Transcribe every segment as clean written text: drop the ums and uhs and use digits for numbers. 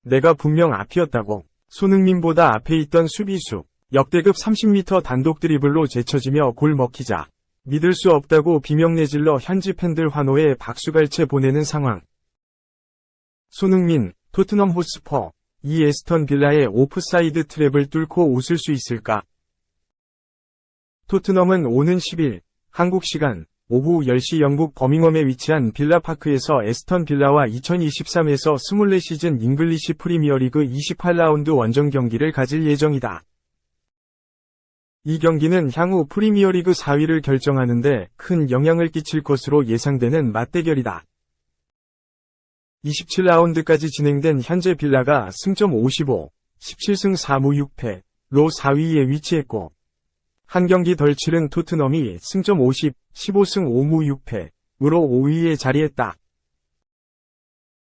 내가 분명 앞이었다고. 손흥민보다 앞에 있던 수비수. 역대급 30m 단독 드리블로 제쳐지며 골 먹히자 믿을 수 없다고 비명 내질러 현지 팬들 환호에 박수갈채 보내는 상황. 손흥민, 토트넘 호스퍼, 이 에스턴 빌라의 오프사이드 트랩을 뚫고 웃을 수 있을까? 토트넘은 오는 10일 한국 시간 오후 10시 영국 버밍엄에 위치한 빌라파크에서 에스턴 빌라와 2023에서 24시즌 잉글리시 프리미어리그 28라운드 원정 경기를 가질 예정이다. 이 경기는 향후 프리미어리그 4위를 결정하는데 큰 영향을 끼칠 것으로 예상되는 맞대결이다. 27라운드까지 진행된 현재 빌라가 승점 55, 17승 4무 6패로 4위에 위치했고 한 경기 덜 치른 토트넘이 승점 50, 15승 5무 6패으로 5위에 자리했다.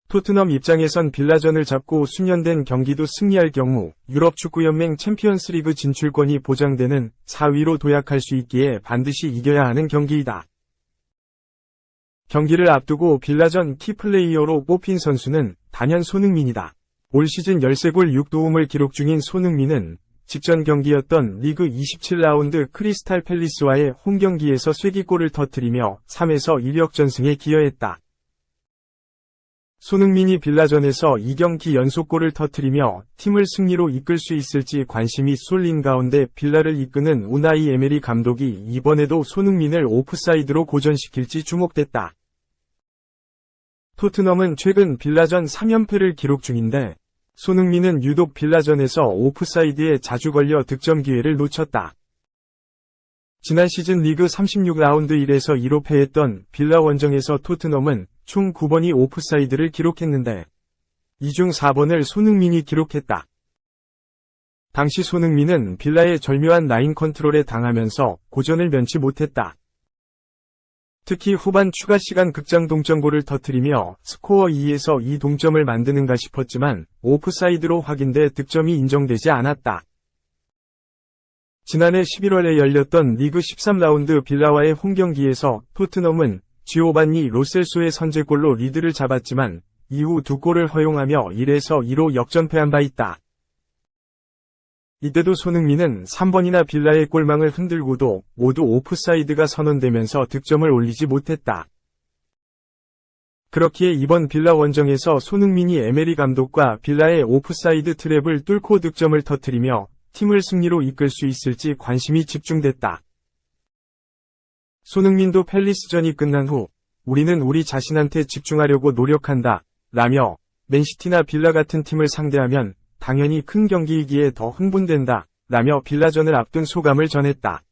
토트넘 입장에선 빌라전을 잡고 수년된 경기도 승리할 경우 유럽축구연맹 챔피언스리그 진출권이 보장되는 4위로 도약할 수 있기에 반드시 이겨야 하는 경기이다. 경기를 앞두고 빌라전 키플레이어로 뽑힌 선수는 단연 손흥민이다. 올 시즌 13골 6도움을 기록 중인 손흥민은 직전 경기였던 리그 27라운드 크리스탈 팰리스와의 홈경기에서 쐐기골을 터뜨리며 3에서 1역전승에 기여했다. 손흥민이 빌라전에서 2경기 연속골을 터뜨리며 팀을 승리로 이끌 수 있을지 관심이 쏠린 가운데 빌라를 이끄는 우나이 에메리 감독이 이번에도 손흥민을 오프사이드로 고전시킬지 주목됐다. 토트넘은 최근 빌라전 3연패를 기록 중인데 손흥민은 유독 빌라전에서 오프사이드에 자주 걸려 득점 기회를 놓쳤다. 지난 시즌 리그 36라운드 1에서 2로 패했던 빌라 원정에서 토트넘은 총 9번이 오프사이드를 기록했는데 이 중 4번을 손흥민이 기록했다. 당시 손흥민은 빌라의 절묘한 라인 컨트롤에 당하면서 고전을 면치 못했다. 특히 후반 추가 시간 극장 동점골을 터뜨리며 스코어 2에서 2 동점을 만드는가 싶었지만 오프사이드로 확인돼 득점이 인정되지 않았다. 지난해 11월에 열렸던 리그 13라운드 빌라와의 홈경기에서 토트넘은 지오반니 로셀소의 선제골로 리드를 잡았지만 이후 2골을 허용하며 1에서 2로 역전패한 바 있다. 이때도 손흥민은 3번이나 빌라의 골망을 흔들고도 모두 오프사이드가 선언되면서 득점을 올리지 못했다. 그렇기에 이번 빌라 원정에서 손흥민이 에메리 감독과 빌라의 오프사이드 트랩을 뚫고 득점을 터뜨리며 팀을 승리로 이끌 수 있을지 관심이 집중됐다. 손흥민도 팰리스전이 끝난 후 우리는 우리 자신한테 집중하려고 노력한다 라며 맨시티나 빌라 같은 팀을 상대하면 당연히 큰 경기이기에 더 흥분된다 라며 빌라전을 앞둔 소감을 전했다.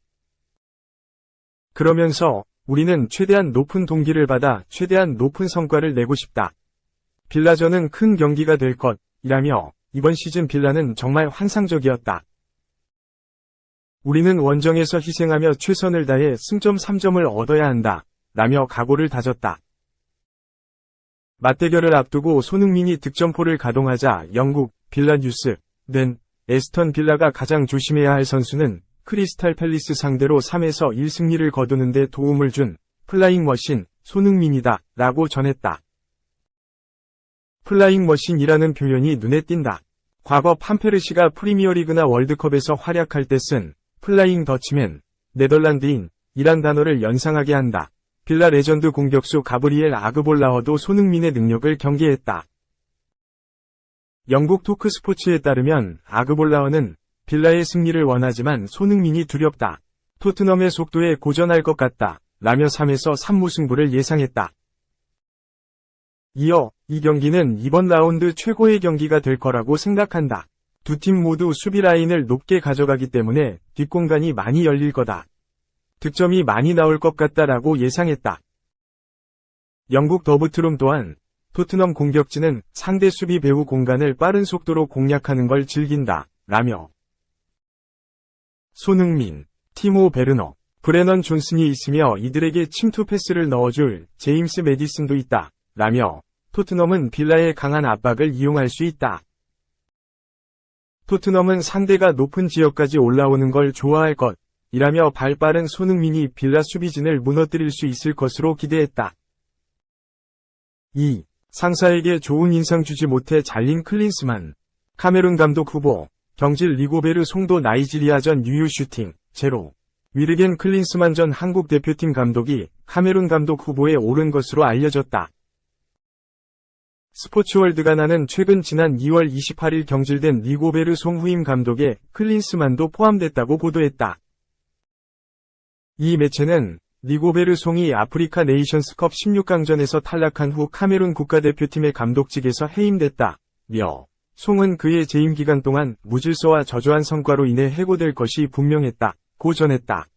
그러면서 우리는 최대한 높은 동기를 받아 최대한 높은 성과를 내고 싶다. 빌라전은 큰 경기가 될 것이라며 이번 시즌 빌라는 정말 환상적이었다. 우리는 원정에서 희생하며 최선을 다해 승점 3점을 얻어야 한다 라며 각오를 다졌다. 맞대결을 앞두고 손흥민이 득점포를 가동하자 영국 빌라 뉴스는 에스턴 빌라가 가장 조심해야 할 선수는 크리스탈 팰리스 상대로 3에서 1 승리를 거두는 데 도움을 준 플라잉 머신 손흥민이다 라고 전했다. 플라잉 머신이라는 표현이 눈에 띈다. 과거 판페르시가 프리미어리그나 월드컵에서 활약할 때 쓴 플라잉 더치맨, 네덜란드인 이란 단어를 연상하게 한다. 빌라 레전드 공격수 가브리엘 아그볼라허도 손흥민의 능력을 경계했다. 영국 토크스포츠에 따르면 아그볼라허는 빌라의 승리를 원하지만 손흥민이 두렵다. 토트넘의 속도에 고전할 것 같다. 라며 3에서 3무승부를 예상했다. 이어 이 경기는 이번 라운드 최고의 경기가 될 거라고 생각한다. 두 팀 모두 수비 라인을 높게 가져가기 때문에 뒷공간이 많이 열릴 거다. 득점이 많이 나올 것 같다라고 예상했다. 영국 더부트룸 또한 토트넘 공격진은 상대 수비 배후 공간을 빠른 속도로 공략하는 걸 즐긴다. 라며 손흥민, 티모 베르너, 브레넌 존슨이 있으며 이들에게 침투 패스를 넣어줄 제임스 매디슨도 있다. 라며 토트넘은 빌라의 강한 압박을 이용할 수 있다. 토트넘은 상대가 높은 지역까지 올라오는 걸 좋아할 것 이라며 발빠른 손흥민이 빌라 수비진을 무너뜨릴 수 있을 것으로 기대했다. 2. 상사에게 좋은 인상 주지 못해 잘린 클린스만. 카메룬 감독 후보. 경질 리고베르 송도 나이지리아전 유효 슈팅, 제로. 위르겐 클린스만 전 한국 대표팀 감독이 카메룬 감독 후보에 오른 것으로 알려졌다. 스포츠월드가 나는 최근 지난 2월 28일 경질된 리고베르 송 후임 감독의 클린스만도 포함됐다고 보도했다. 이 매체는 리고베르 송이 아프리카 네이션스컵 16강전에서 탈락한 후 카메룬 국가대표팀의 감독직에서 해임됐다. 며 송은 그의 재임 기간 동안 무질서와 저조한 성과로 인해 해고될 것이 분명했다. 고 전했다.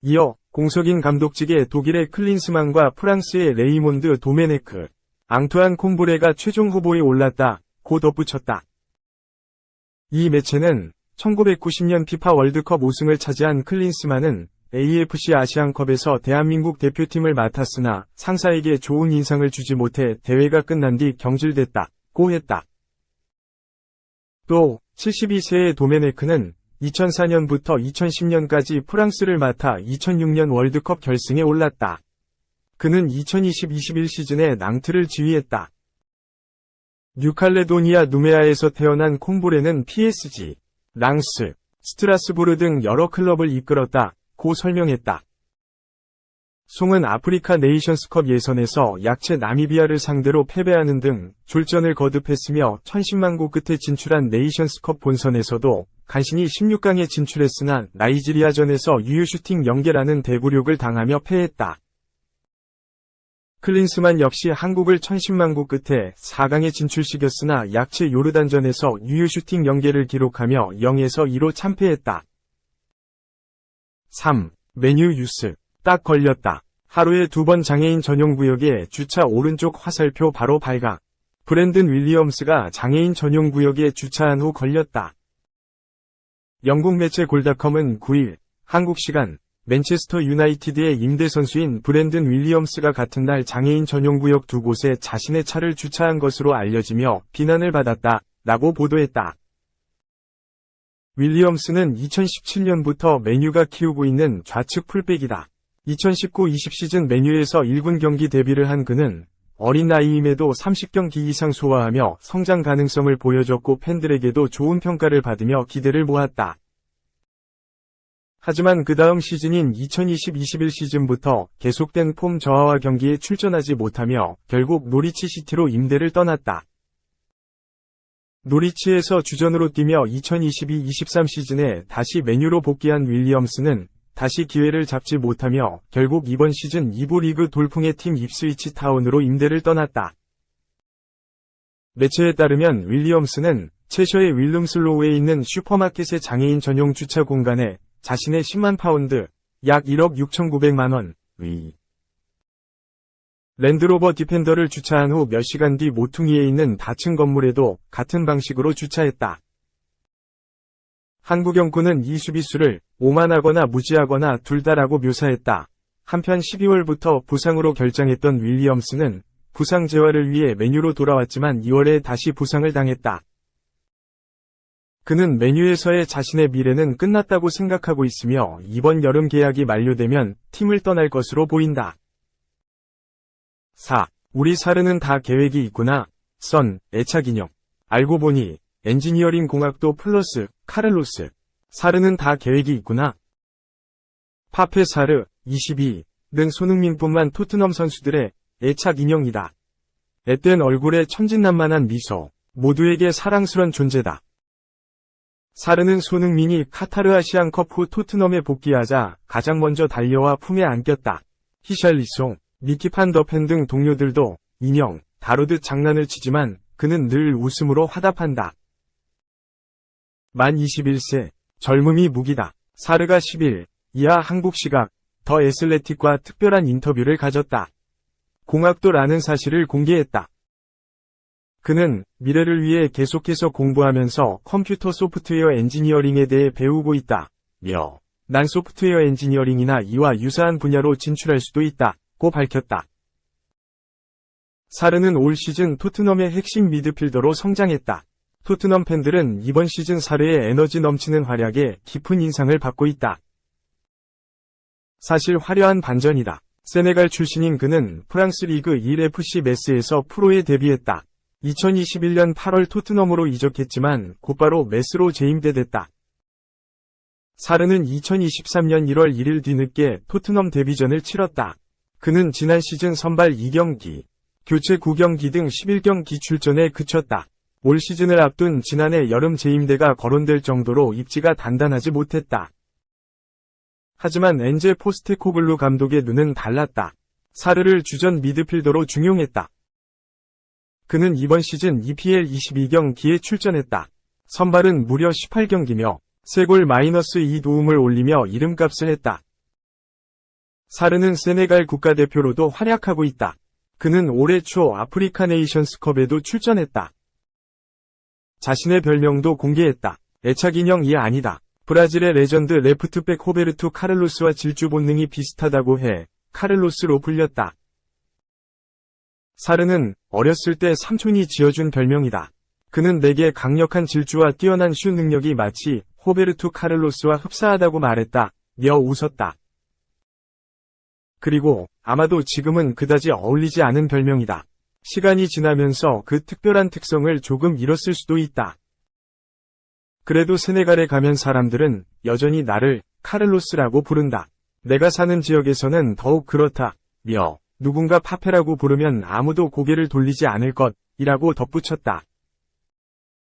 이어 공석인 감독직에 독일의 클린스만과 프랑스의 레이몬드 도메네크, 앙투안 콤브레가 최종 후보에 올랐다. 고 덧붙였다. 이 매체는 1990년 피파 월드컵 우승을 차지한 클린스만은 AFC 아시안컵에서 대한민국 대표팀을 맡았으나 상사에게 좋은 인상을 주지 못해 대회가 끝난 뒤 경질됐다. 고 했다. 또 72세의 도메네크는 2004년부터 2010년까지 프랑스를 맡아 2006년 월드컵 결승에 올랐다. 그는 2020-21 시즌에 낭트를 지휘했다. 뉴칼레도니아 누메아에서 태어난 콤브레는 PSG, 랑스, 스트라스부르 등 여러 클럽을 이끌었다. 고 설명했다. 송은 아프리카 네이션스컵 예선에서 약체 나미비아를 상대로 패배하는 등 졸전을 거듭했으며 1010만고 끝에 진출한 네이션스컵 본선에서도 간신히 16강에 진출했으나 나이지리아전에서 유효슈팅 연계라는 대굴욕을 당하며 패했다. 클린스만 역시 한국을 1010만고 끝에 4강에 진출시켰으나 약체 요르단전에서 유효슈팅 연계를 기록하며 0에서 2로 참패했다. 3. 메뉴 유스. 딱 걸렸다. 하루에 2번 장애인 전용 구역에 주차 오른쪽 화살표 바로 발각. 브랜든 윌리엄스가 장애인 전용 구역에 주차한 후 걸렸다. 영국 매체 골닷컴은 9일 한국 시간 맨체스터 유나이티드의 임대 선수인 브랜든 윌리엄스가 같은 날 장애인 전용 구역 2곳에 자신의 차를 주차한 것으로 알려지며 비난을 받았다. 라고 보도했다. 윌리엄스는 2017년부터 맨유가 키우고 있는 좌측 풀백이다. 2019-20 시즌 맨유에서 1군 경기 데뷔를 한 그는 어린 나이임에도 30경기 이상 소화하며 성장 가능성을 보여줬고 팬들에게도 좋은 평가를 받으며 기대를 모았다. 하지만 그 다음 시즌인 2020-21 시즌부터 계속된 폼 저하와 경기에 출전하지 못하며 결국 노리치 시티로 임대를 떠났다. 노리치에서 주전으로 뛰며 2022-23 시즌에 다시 맨유로 복귀한 윌리엄스는 다시 기회를 잡지 못하며 결국 이번 시즌 2부 리그 돌풍의 팀 입스위치 타운으로 임대를 떠났다. 매체에 따르면 윌리엄스는 채셔의 윌름슬로우에 있는 슈퍼마켓의 장애인 전용 주차 공간에 자신의 10만 파운드, 약 1억 6,900만 원의 랜드로버 디펜더를 주차한 후 몇 시간 뒤 모퉁이에 있는 다층 건물에도 같은 방식으로 주차했다. 한국영구는 이 수비수를 오만하거나 무지하거나 둘 다라고 묘사했다. 한편 12월부터 부상으로 결장했던 윌리엄스는 부상 재활을 위해 맨유로 돌아왔지만 2월에 다시 부상을 당했다. 그는 맨유에서의 자신의 미래는 끝났다고 생각하고 있으며 이번 여름 계약이 만료되면 팀을 떠날 것으로 보인다. 4. 우리 사르는 다 계획이 있구나. 선, 애착 인형. 알고 보니 엔지니어링 공학도 플러스 카를로스. 사르는 다 계획이 있구나. 파페 사르, 22는 손흥민뿐만 토트넘 선수들의 애착 인형이다. 앳된 얼굴에 천진난만한 미소. 모두에게 사랑스런 존재다. 사르는 손흥민이 카타르 아시안컵 후 토트넘에 복귀하자 가장 먼저 달려와 품에 안겼다. 히샬리송, 니키 판더펜 등 동료들도 인형, 다루듯 장난을 치지만 그는 늘 웃음으로 화답한다. 만 21세, 젊음이 무기다. 사르가 10일, 이하 한국 시각, 더 애슬레틱과 특별한 인터뷰를 가졌다. 공학도라는 사실을 공개했다. 그는 미래를 위해 계속해서 공부하면서 컴퓨터 소프트웨어 엔지니어링에 대해 배우고 있다. 며, 난 소프트웨어 엔지니어링이나 이와 유사한 분야로 진출할 수도 있다. 고 밝혔다. 사르는 올 시즌 토트넘의 핵심 미드필더로 성장했다. 토트넘 팬들은 이번 시즌 사르의 에너지 넘치는 활약에 깊은 인상을 받고 있다. 사실 화려한 반전이다. 세네갈 출신인 그는 프랑스 리그 1 FC 메스에서 프로에 데뷔했다. 2021년 8월 토트넘으로 이적했지만 곧바로 메스로 재임대됐다. 사르는 2023년 1월 1일 뒤늦게 토트넘 데뷔전을 치렀다. 그는 지난 시즌 선발 2경기, 교체 9경기 등 11경기 출전에 그쳤다. 올 시즌을 앞둔 지난해 여름 재임대가 거론될 정도로 입지가 단단하지 못했다. 하지만 엔제 포스테코글루 감독의 눈은 달랐다. 사르를 주전 미드필더로 중용했다. 그는 이번 시즌 EPL 22경기에 출전했다. 선발은 무려 18경기며 3골 -2 도움을 올리며 이름값을 했다. 사르는 세네갈 국가대표로도 활약하고 있다. 그는 올해 초 아프리카 네이션스컵에도 출전했다. 자신의 별명도 공개했다. 애착 인형이 아니다. 브라질의 레전드 레프트백 호베르투 카를로스와 질주 본능이 비슷하다고 해 카를로스로 불렸다. 사르는 어렸을 때 삼촌이 지어준 별명이다. 그는 내게 강력한 질주와 뛰어난 슛 능력이 마치 호베르투 카를로스와 흡사하다고 말했다. 며 웃었다. 그리고 아마도 지금은 그다지 어울리지 않은 별명이다. 시간이 지나면서 그 특별한 특성을 조금 잃었을 수도 있다. 그래도 세네갈에 가면 사람들은 여전히 나를 카를로스라고 부른다. 내가 사는 지역에서는 더욱 그렇다. 며 누군가 파페라고 부르면 아무도 고개를 돌리지 않을 것 이라고 덧붙였다.